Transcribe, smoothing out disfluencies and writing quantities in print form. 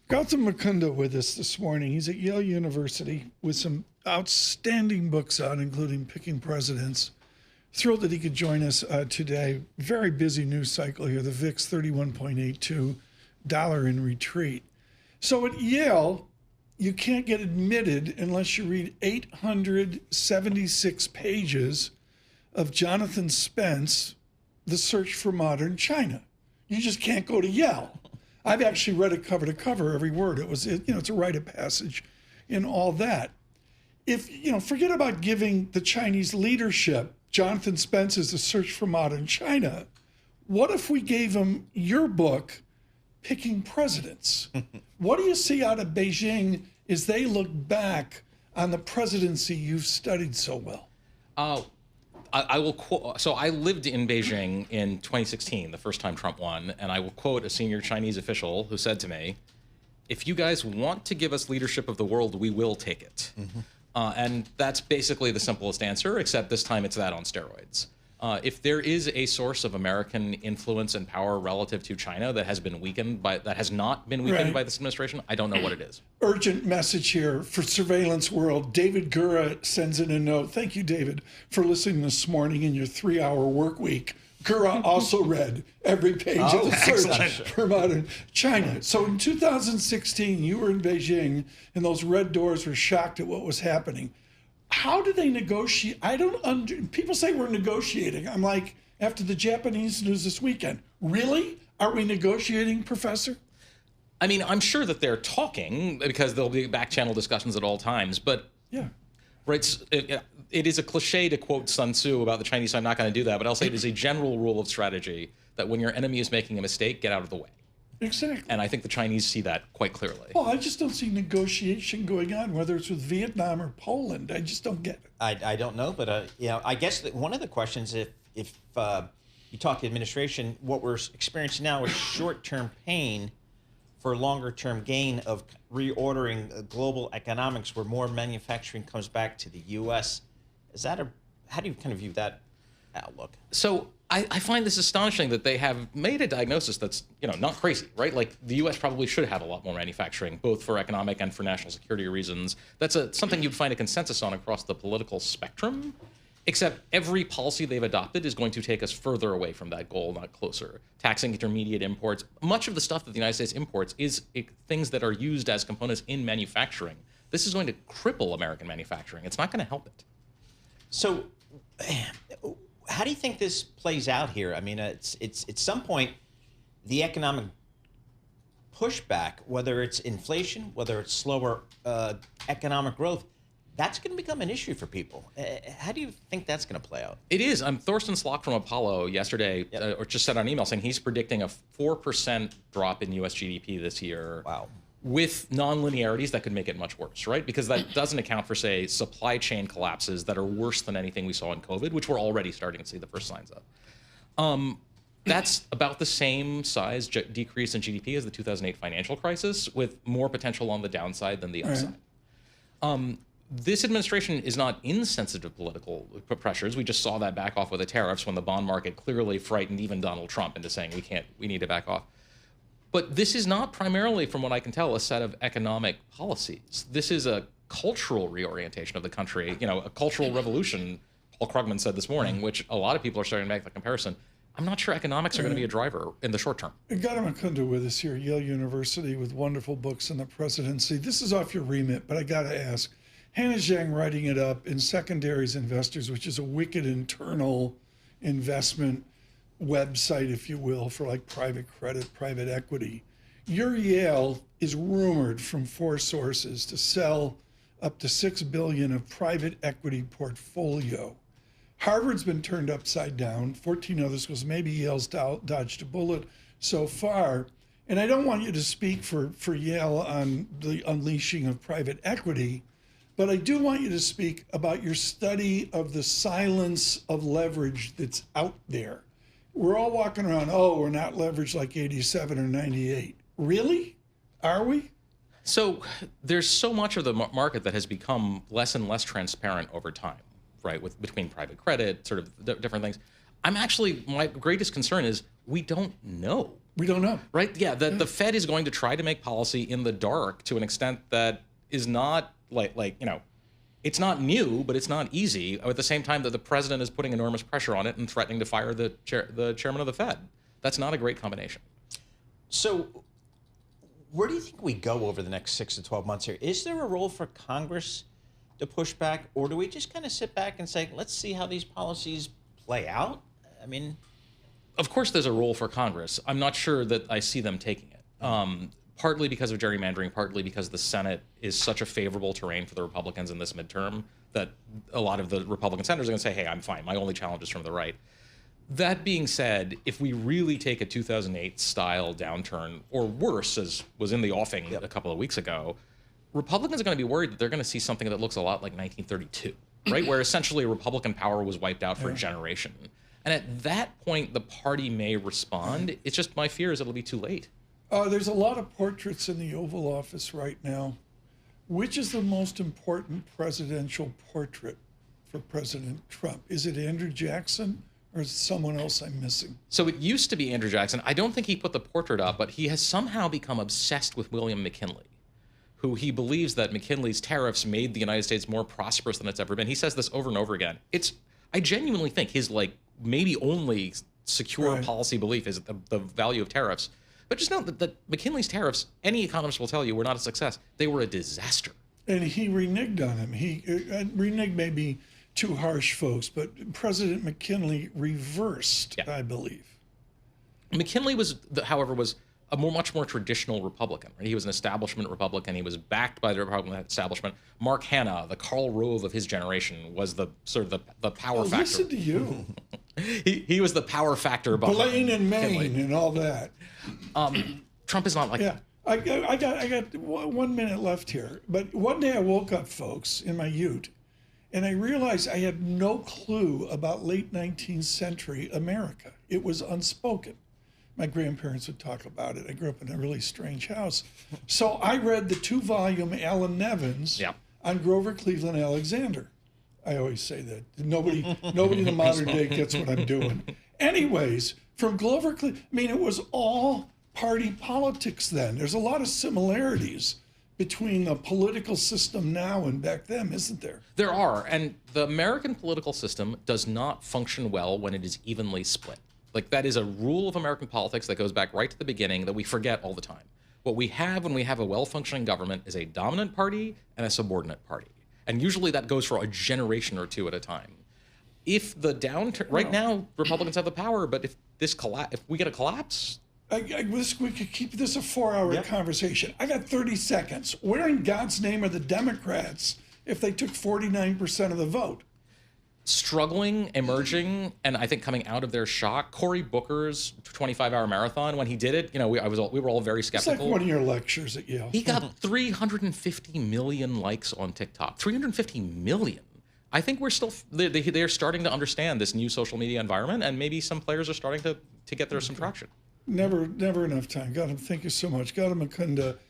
Gautam Mukunda with us this morning. He's at Yale University with some outstanding books out, including Picking Presidents. Thrilled that he could join us today. Very busy news cycle here. The VIX 31.82, dollar in retreat. So at Yale, you can't get admitted unless you read 876 pages of Jonathan Spence, The Search for Modern China. You just can't go to Yale. I've actually read it cover to cover, every word. It's a rite of passage in all that. Forget about giving the Chinese leadership Jonathan Spence's The Search for Modern China. What if we gave him your book, Picking Presidents? What do you see out of Beijing as they look back on the presidency you've studied so well? I will quote. So I lived in Beijing in 2016, the first time Trump won, and I will quote a senior Chinese official who said to me, "If you guys want to give us leadership of the world, we will take it." Mm-hmm. And that's basically the simplest answer, except this time it's that on steroids. If there is a source of American influence and power relative to China that has not been weakened by this administration, I don't know what it is. Urgent message here for Surveillance World. David Gura sends in a note. Thank you, David, for listening this morning in your 3-hour work week. Gura also read every page of the Search for Modern China. So in 2016, you were in Beijing, and those red doors were shocked at what was happening. How do they negotiate? People say we're negotiating. I'm like, after the Japanese news this weekend, really? Are we negotiating, Professor? I mean, I'm sure that they're talking because there'll be back channel discussions at all times, but yeah, right. It is a cliche to quote Sun Tzu about the Chinese, so I'm not going to do that, but I'll say it is a general rule of strategy that when your enemy is making a mistake, get out of the way. Exactly. And I think the Chinese see that quite clearly. Well, I just don't see negotiation going on, whether it's with Vietnam or Poland. I just don't get it. I don't know, but I guess that one of the questions, if you talk to the administration, what we're experiencing now is short-term pain for longer-term gain of reordering global economics, where more manufacturing comes back to the U.S. How do you kind of view that outlook? So I find this astonishing that they have made a diagnosis that's not crazy, right? Like the U.S. probably should have a lot more manufacturing, both for economic and for national security reasons. That's something you'd find a consensus on across the political spectrum, except every policy they've adopted is going to take us further away from that goal, not closer. Taxing intermediate imports. Much of the stuff that the United States imports is things that are used as components in manufacturing. This is going to cripple American manufacturing. It's not going to help it. So how do you think this plays out here? I mean, it's at some point, the economic pushback, whether it's inflation, whether it's slower economic growth, that's going to become an issue for people. How do you think that's going to play out? It is. Thorsten Slock from Apollo yesterday, or just sent out an email saying he's predicting a 4% drop in U.S. GDP this year. Wow. With non-linearities that could make it much worse, right? Because that doesn't account for, say, supply chain collapses that are worse than anything we saw in COVID, which we're already starting to see the first signs of. That's about the same size decrease in GDP as the 2008 financial crisis, with more potential on the downside than the upside. This administration is not insensitive to political pressures. We just saw that back off with the tariffs when the bond market clearly frightened even Donald Trump into saying we need to back off. But this is not primarily, from what I can tell, a set of economic policies. This is a cultural reorientation of the country, a cultural revolution, Paul Krugman said this morning, which a lot of people are starting to make the comparison. I'm not sure economics are going to be a driver in the short term. Gautam Mukunda with us here at Yale University with wonderful books on the presidency. This is off your remit, but I got to ask. Hannah Zhang writing it up in Secondaries Investors, which is a wicked internal investment website, if you will, for like private credit, private equity. Your Yale is rumored from 4 sources to sell up to $6 billion of private equity portfolio. Harvard's been turned upside down, 14 others, because maybe Yale's dodged a bullet so far. And I don't want you to speak for Yale on the unleashing of private equity, but I do want you to speak about your study of the silence of leverage that's out there. We're all walking around, we're not leveraged like 87 or 98. Really? Are we? So there's so much of the market that has become less and less transparent over time, right? Between private credit, sort of different things. My greatest concern is we don't know. We don't know. Right? Yeah, the Fed is going to try to make policy in the dark to an extent that is not it's not new, but it's not easy. At the same time that the president is putting enormous pressure on it and threatening to fire the chairman of the Fed. That's not a great combination. So where do you think we go over the next 6 to 12 months here? Is there a role for Congress to push back, or do we just kind of sit back and say, let's see how these policies play out? I mean, of course, there's a role for Congress. I'm not sure that I see them taking it. Partly because of gerrymandering, partly because the Senate is such a favorable terrain for the Republicans in this midterm that a lot of the Republican senators are going to say, hey, I'm fine. My only challenge is from the right. That being said, if we really take a 2008 style downturn, or worse, as was in the offing a couple of weeks ago, Republicans are going to be worried that they're going to see something that looks a lot like 1932, right? Where essentially Republican power was wiped out for a generation. And at that point, the party may respond. It's just my fear is it'll be too late. There's a lot of portraits in the Oval Office right now. Which is the most important presidential portrait for President Trump? Is it Andrew Jackson or is it someone else I'm missing? So it used to be Andrew Jackson. I don't think he put the portrait up, but he has somehow become obsessed with William McKinley, who he believes that McKinley's tariffs made the United States more prosperous than it's ever been. He says this over and over again. I genuinely think his maybe only secure policy belief is the value of tariffs. But just note that McKinley's tariffs, any economist will tell you, were not a success. They were a disaster. And he reneged on him. Reneged may be too harsh, folks, but President McKinley reversed, I believe. McKinley however, was a much more traditional Republican. Right? He was an establishment Republican. He was backed by the Republican establishment. Mark Hanna, the Karl Rove of his generation, was the power factor. Listen to you. he was the power factor behind Blaine and Maine McKinley. and all that. Trump is not like that. I got 1 minute left here. But one day I woke up, folks, in my ute, and I realized I had no clue about late 19th century America. It was unspoken. My grandparents would talk about it. I grew up in a really strange house. So I read the 2-volume Alan Nevins on Grover Cleveland Alexander. I always say that. Nobody in the modern day gets what I'm doing. Anyways, from Grover Cleveland, it was all party politics then. There's a lot of similarities between the political system now and back then, isn't there? There are. And the American political system does not function well when it is evenly split. That is a rule of American politics that goes back right to the beginning that we forget all the time. What we have when we have a well-functioning government is a dominant party and a subordinate party. And usually that goes for a generation or two at a time. If the downturn, right now, Republicans have the power, but if we get a collapse. We could keep this a 4-hour conversation. I got 30 seconds. Where in God's name are the Democrats if they took 49% of the vote? Struggling, emerging, and I think coming out of their shock. Cory Booker's 25-hour marathon, when he did it, we were all very skeptical. It's like one of your lectures at Yale. He got 350 million likes on TikTok. 350 million. I think they're starting to understand this new social media environment, and maybe some players are starting to get there some traction. Never enough time. Gautam, thank you so much. Gautam Mukunda,